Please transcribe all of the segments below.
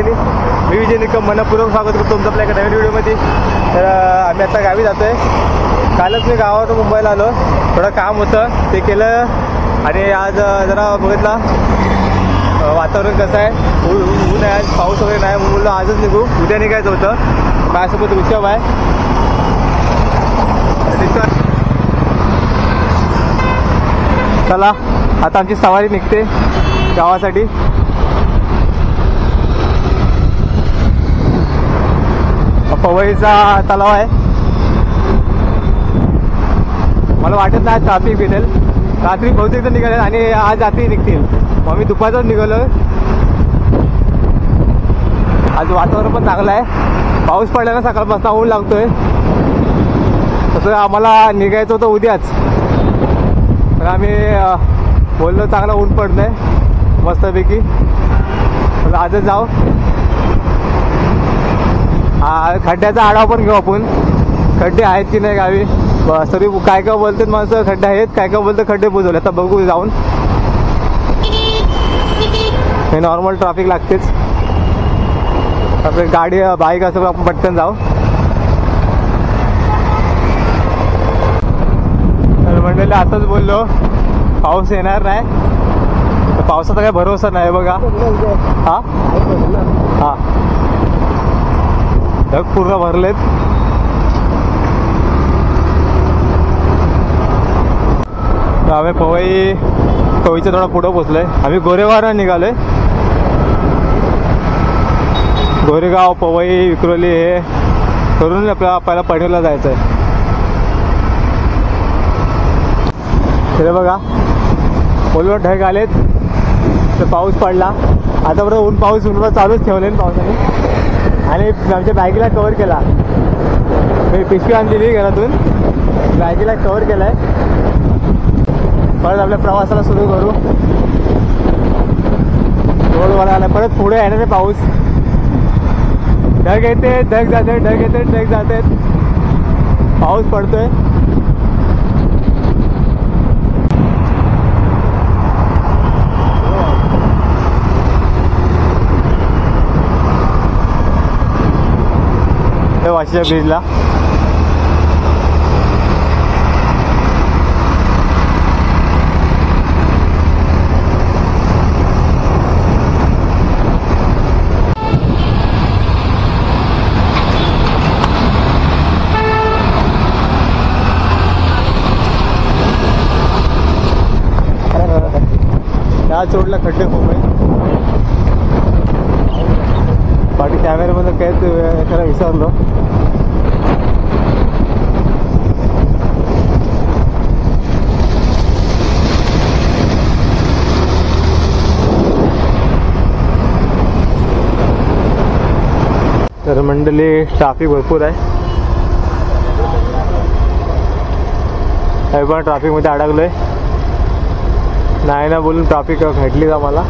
मंडळी, मी विजय निकम मनपूर्वक स्वागत करतो तुमचं आपल्या एका नवीन व्हिडिओमध्ये. तर आम्ही आता गावी जातो आहे. कालच मी गावावरून मुंबईला आलो, थोडं काम होतं ते केलं आणि आज जरा बघितला वातावरण कसं आहे, ऊन आहे, पाऊस वगैरे नाही, म्हणून बोललो आजच निघू, उद्या निघायचं होतं. माझ्यासोबत ऋषभ आहे. चला आता आमची सवारी निघते गावासाठी. पवईचा तलाव आहे. मला वाटत नाही ट्रॅफिक भेटेल, रात्री बहुतेक जण निघाले आणि आज रात्री निघतील. मग मी दुपारच निघालो. आज वातावरण पण चांगलं आहे, पाऊस पडला ना सकाळपासून, ऊन लागतोय. तसं आम्हाला निघायचं होतं उद्याच, तर आम्ही बोललो चांगलं ऊन पडतंय मस्तपैकी, आजच जाऊ. खड्ड्याचा आढावा पण घेऊ आपण, खड्डे आहेत की नाही गावी. सर्व काय काय बोलतात माणसं खड्डे आहेत, काय काय बोलतात खड्डे बुजवले. आता बघू जाऊन. हे नॉर्मल ट्रॅफिक लागतेच, आपली गाडी बाईक असं आपण पटकन जाऊ. तर मंडळी आताच बोललो पाऊस येणार नाही, तर पावसाचा काही भरोसा नाही बघा. हा हा ढग पूर्ण भरलेत. आम्ही पवईच्या थोडा पुढं पोचलोय. आम्ही गोरेगावला निघालोय. गोरेगाव, पवई, विक्रोली हे करून आपल्याला पहिला पनवेलला जायचं आहे. ते बघा पोलवर ढग आलेत, तर पाऊस पडला. आता बरोबर ऊन पाऊस चालूच ठेवले पावसाने. आणि आमच्या बाईकला कव्हर केला, मी पिशवी आणलेली घरातून, बाईकला कव्हर केलाय. परत आपल्या प्रवासाला सुरू करू. रोड वळाला परत पुढे येणार आहे पाऊस. ढग येते ढग जाते, ढग येते ढग जाते, पाऊस पडतोय. वाशीच्या ब्रिजला त्या चोडला खड्डे खूप आहे. बाकी कॅमेऱ्यामध्ये काय खरं विसरलो. तर मंडळी ट्रॅफिक भरपूर आहे. पण ट्रॅफिकमध्ये अडकलोय, नाही ना बोलून ट्रॅफिक भेटली का मला.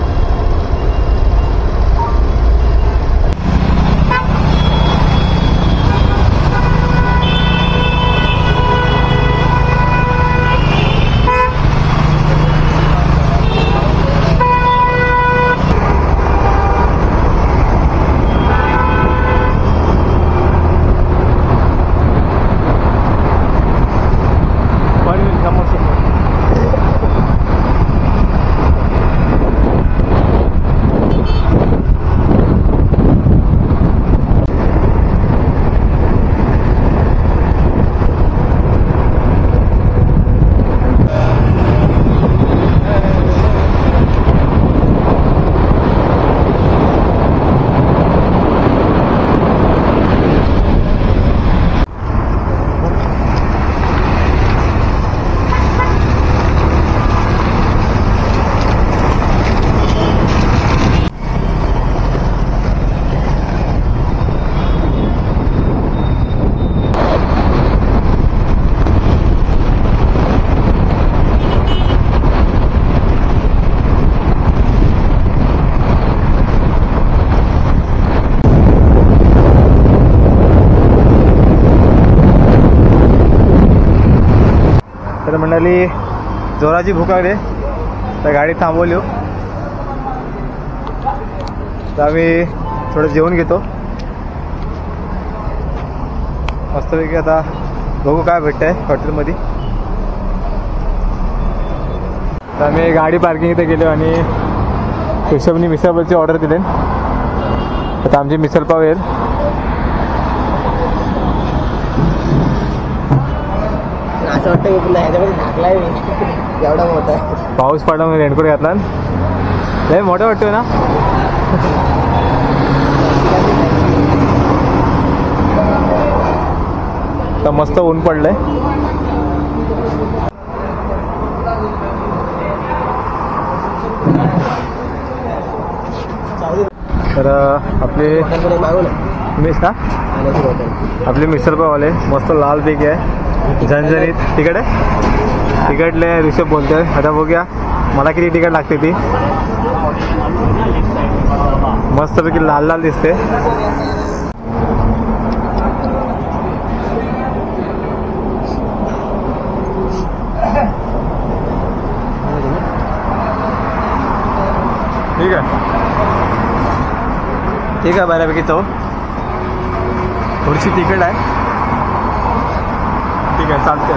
तर मंडळी जोराची भूक लागली, तर गाडी थांबवली. तर आम्ही थोडं जेवण घेतो मस्तपैकी. आता बघू काय भेटतंय हॉटेलमध्ये. तर आम्ही गाडी पार्किंग इथे गेलो आणि ऋषभनी मिसळपावची ऑर्डर दिली. आता आमची मिसळपाव येईल. असं वाटतं की तुला ह्याच्यामध्ये झाकलाय एवढा मोठा आहे. पाऊस पडला मी रेनकोट घातला. लय मोठं वाटतोय ना. तर मस्त ऊन पडलंय. तर आपले मिस ना आपले मिसळपाववाले मस्त लाल पैकी आहे, झणझणीत. तिकट आहे, तिकटले ऋषभ बोलतोय. आता बघूया मला किती तिकट लागते. ती मस्तपैकी लाल लाल दिसते. ठीक आहे, ठीक आहे, बऱ्यापैकी तो थोडीशी तिखट आहे. ठीक आहे, चालते.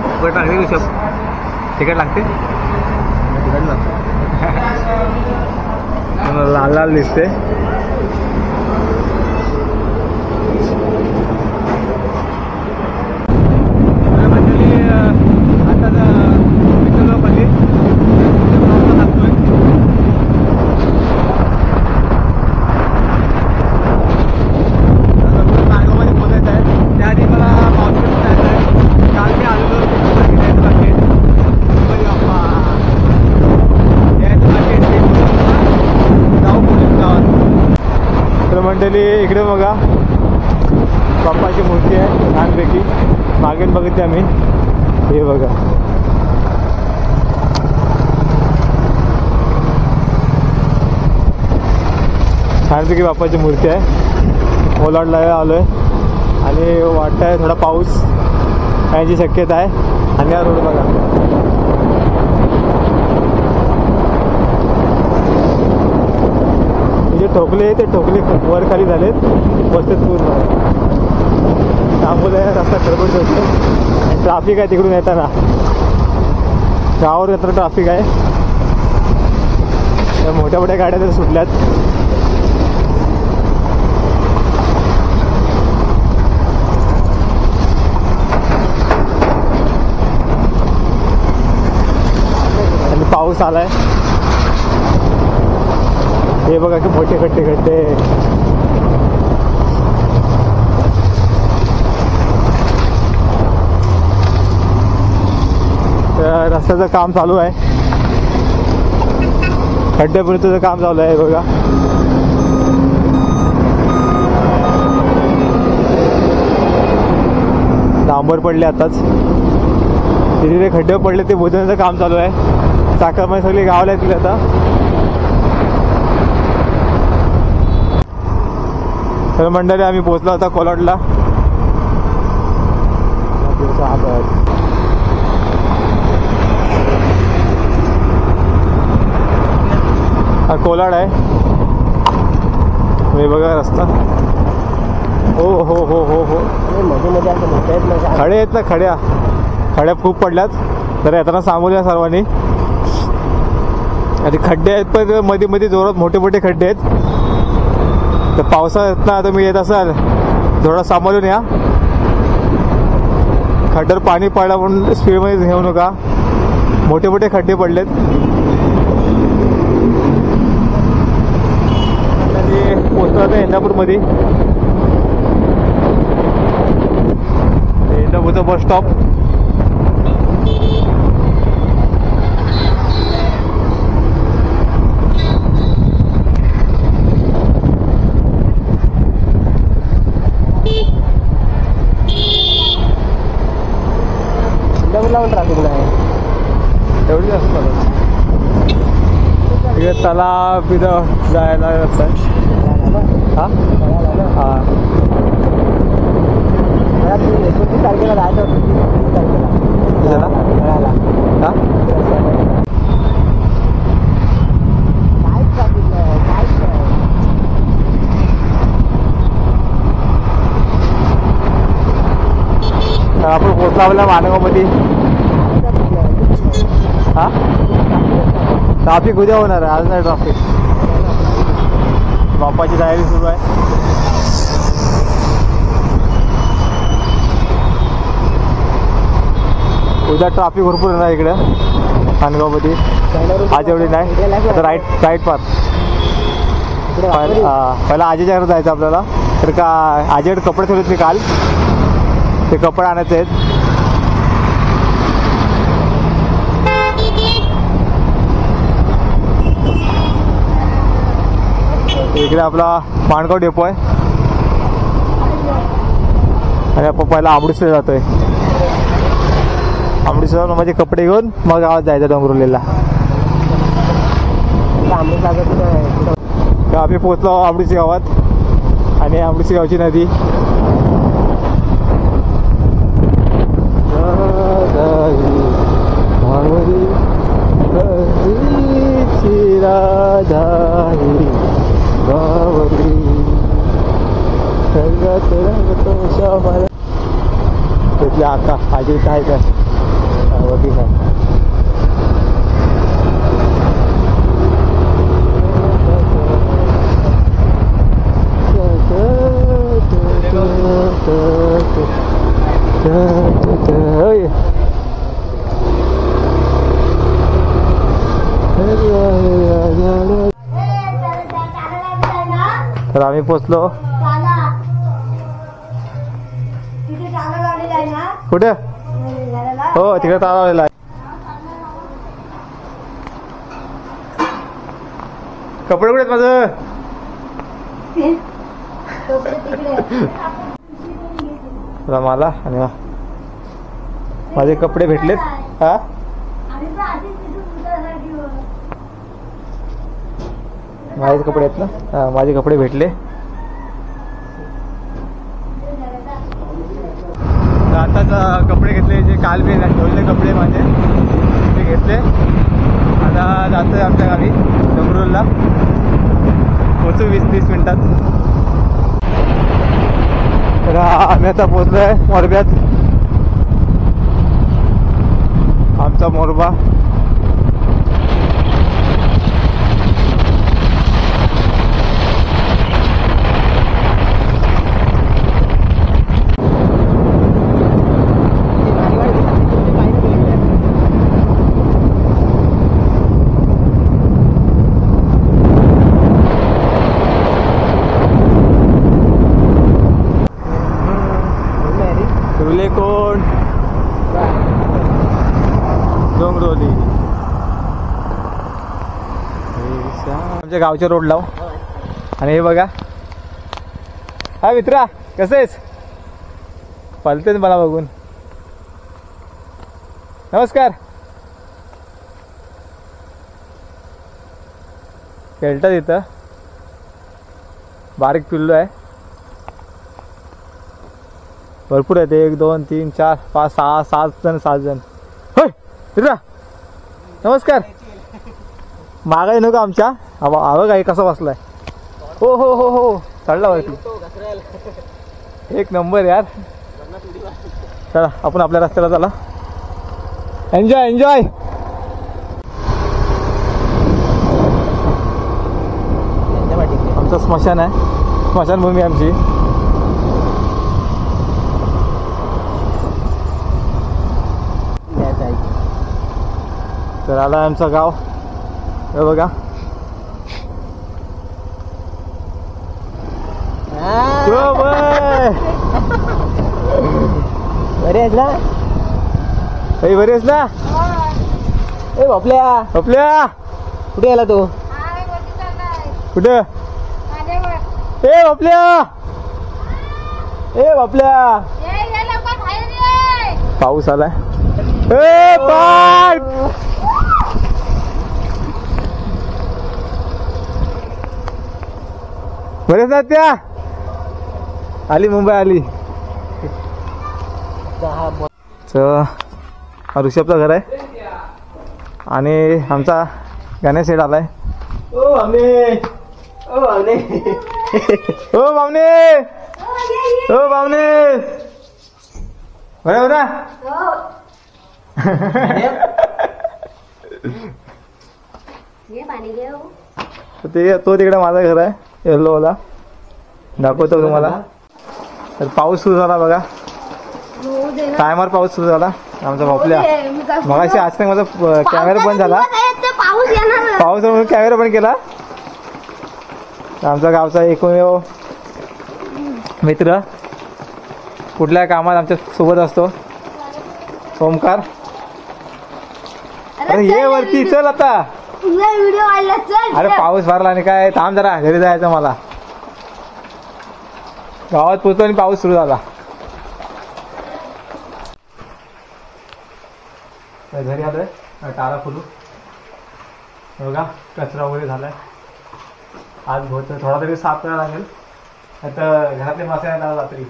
तिखट लागते ऋषभ, तिखट लागते. तिखट लागते. लाल लाल दिसते. मंडळी इकडे बघा बाप्पाची मूर्ती आहे छानपैकी. मागे बघितली आम्ही. हे बघा छानपैकी बाप्पाची मूर्ती आहे. ओलांडला आलोय आणि वाटत आहे थोडा पाऊस याची शक्यता आहे. आणि हा रोड बघा ठोकले, ते ठोकले वर खाली झालेत बसतेत पूर्ण. त्यामुळे रस्ता खडबड होतो. ट्राफिक आहे तिकडून येताना, गावावर येताना ट्राफिक आहे. त्या मोठ्या मोठ्या गाड्या तर सुटल्यात. आणि पाऊस आलाय. हे बघा की मोठे खड्डे खड्डे. रस्त्याचं काम चालू आहे, खड्ड्यापर्यंतचं काम चालू आहे बघा. डांबर पडले आताच, तिथे खड्डे पडले ते बुजवण्याचं काम चालू आहे. चाकरमाने सगळी गावाला येतील आता. तर मंडळी आम्ही पोहोचलो होता कोलाडला. हा कोलाड आहे. हे बघा रस्ता. हो हो हो हो हो खडे आहेत ना, खड्या खूप पडल्यात. तर येताना सांगूया सर्वांनी. आणि खड्डे आहेत पण मध्ये मध्ये जोरात मोठे मोठे खड्डे आहेत. तर पावसाळ्यात ना तुम्ही येत असाल थोडं सांभाळून या. खड्ड्यावर पाणी पडला म्हणून स्पीडमध्ये घेऊ नका, मोठे मोठे खड्डे पडलेत. आणि पोचलो आता इंदापूरमध्ये. इंदापूरचं बस स्टॉप. ट्रॅफिक नाही तेवढी असतं. इकडे तलाव तिथं जायला रस्ता आहे. हां हां 29 तारखेला जायचं होतं. 30 तारखेला हां काय ट्रॅफिक नाही, काय लावला मानगावमध्ये. हा ट्राफिक उद्या होणार आहे, आज नाही ट्राफिक. बाप्पाची तयारी सुरू आहे. उद्या ट्राफिक भरपूर आहे इकडं मानगावमध्ये. आज एवढी नाही. आता राईट पार. पहिला आजीच्या घरात जायचं आपल्याला. तर का आजीकडे कपडे ठेवलेत मी काल, ते कपडे आणायचे आहेत. इकडे आपला माणगाव डेपो आहे आणि आपण पहिला आंबडीसला जातोय. आंबडीसला माझे कपडे घेऊन मग गावात जायचं डोंगरवलीला. आम्ही पोहोचलो आंबडीसी गावात आणि आंबडीसी गावची नदी. तिथल्या आका आजी काय काय वगी काय तर आम्ही पोचलो. कुठे? हो तिकडे ताला लावलेला आहे. कपडे कुठे आहेत माझं? मला आणि माझे कपडे भेटलेत. हा माझे कपडे आहेत ना. हा माझे कपडे भेटले. आताच कपडे घेतले, जे काल मी ठेवलेले कपडे माझे ते घेतले. आता जातोय आमच्या गावी डोंगरवलीला. पोचू 20-30 मिनिटात. तर आम्ही आता पोचलोय मोरब्यात. आमचा मोरबा. कोण डोंगरवली आमच्या गावच्या रोड लाव. आणि हे बघा, हा मित्रा कसं आहेस? पळते मला बघून. नमस्कार. खेळतात इथं. बारीक पिल्लू आहे. भरपूर आहेत. 1 2 3 4 5 6 7 जण. होय मित्रा नमस्कार. मागा नको आमच्या. हवं काय कसा बसलाय. हो हो हो हो चढला वरती. एक नंबर यार. चला आपण आपल्या रस्त्याला चला. Enjoy enjoy. आमचं स्मशान आहे. स्मशानभूमी आमची. तर आला आमचं गाव. हे बघा बरे आहेस ना? बरे आहेस ना? ए बापल्या बापल्या कुठे गेला तू? कुठे? ए बापल्या ए बापल्या पाऊस आलाय. ए पाय बरेच ना त्या आली मुंबई आली. ऋषभचं घर आहे आणि आमचा गणेश शेठ आलाय. ओ बामणे ओ बामणे ओ बामणे ओ बामणे बरोबर ना? पाणी घेऊ. तो तिकडे माझं घर आहे येल्लोवाला, दाखवतो तुम्हाला. तर पाऊस सुरू झाला बघा, टायमावर पाऊस सुरू झाला आमचा भोपल्या. मगाशी आज नाही माझा कॅमेरा बंद झाला, पाऊस म्हणून कॅमेरा बंद केला. आमचा गावचा एकमेव मित्र, कुठल्या कामात आमच्या सोबत असतो, ओमकार. अरे ये वरती चल आता. व्हिडिओ आला चल. अरे पाऊस भरला आणि काय, थांब जरा, घरी जायचं मला. गावात पोहोचलो आणि पाऊस सुरू झाला. घरी आलोय, टाळा फुलू बघा, कचरा वगैरे झालाय. आज बहुत थोडा तरी साफ करायला लागेल, आता घरातले मासे येणार रात्री.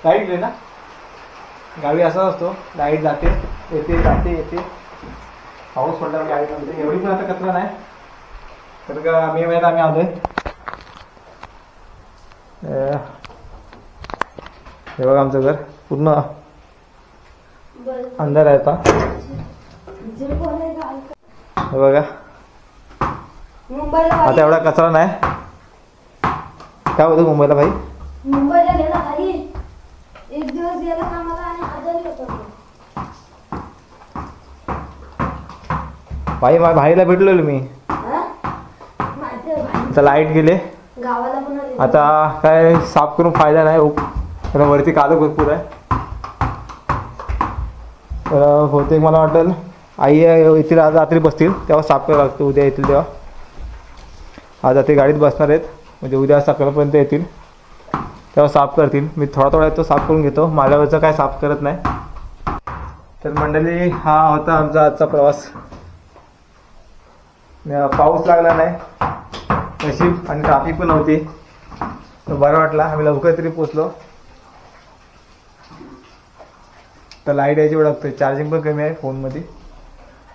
लाईट गेली ना गावी, असा असतो, लाईट जाते येते जाते येते. पाऊस पडला लाईट नव्हते, एवढी पण आता कचरा नाही. तर का मे महिन्यात आम्ही आलोय. हे बघा आमचं घर पूर्ण अंधार आहे आता. हे बघा आता एवढा कचरा नाही. काय होतं मुंबईला भाई? मुंबईला गेला भाई, एक दिवस गेला कामाला आणि आजारी होता. भाई माझ्या भाईला भेटलेलो मी. आता लाईट गेले, गावाला पण आले. आता काय साफ करून फायदा नाही, कारण वरती कादव भरपूर आहे. तर बहुतेक मला वाटेल आई येतील, आज रात्री बसतील तेव्हा साफ करावं लागतं. उद्या येतील तेव्हा, आज रात्री गाडीत बसणार आहेत, म्हणजे उद्या सकाळपर्यंत येतील तेव्हा साफ करतील. मी थोडा थोडा तो साफ करून घेतो, माझ्यावरचं काय साफ करत नाही. तर मंडळी, हा होता आमचा आजचा प्रवास. पाऊस लागला नाही नशीब, आणि ट्राफिक पण नव्हती, तर बरं वाटला. आम्ही लवकर तरी पोचलो. तर लाईट यायची वेळ लागतोय, चार्जिंग पण कमी आहे फोनमध्ये.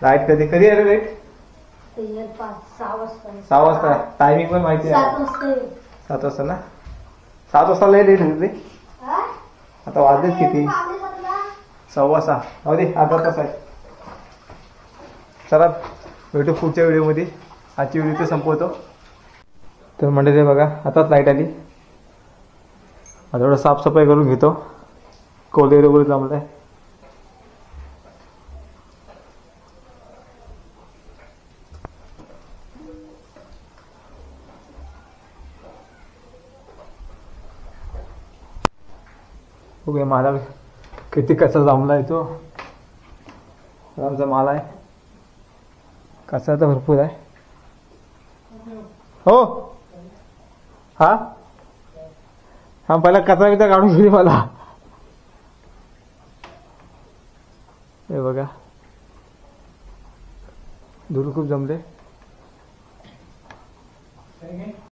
लाईट कधी कधी आहे रे लाईट? 6 वाजता. टायमिंग पण माहिती आहे, 7 वाजता ना. 7 वाजता लाईट येईल. आता वाजलेत किती? 6:15. हो दे, अर्धा तास आहे. चला भेटू पुढच्या व्हिडिओमध्ये. आजची व्हिडिओ ते संपवतो. तर मंडळी बघा, आताच लाईट आली. आता थोडं साफसफाई करून घेतो, कोलेर वगैरे जमलं आहे. बघूया मला किती कसा जमला आहे तो. आमचा माल आहे, कचरा तर भरपूर आहे. हो हा हा, पहिला कचरा बिचरा काढून घेऊ मला. हे बघा धूळ खूप जमले.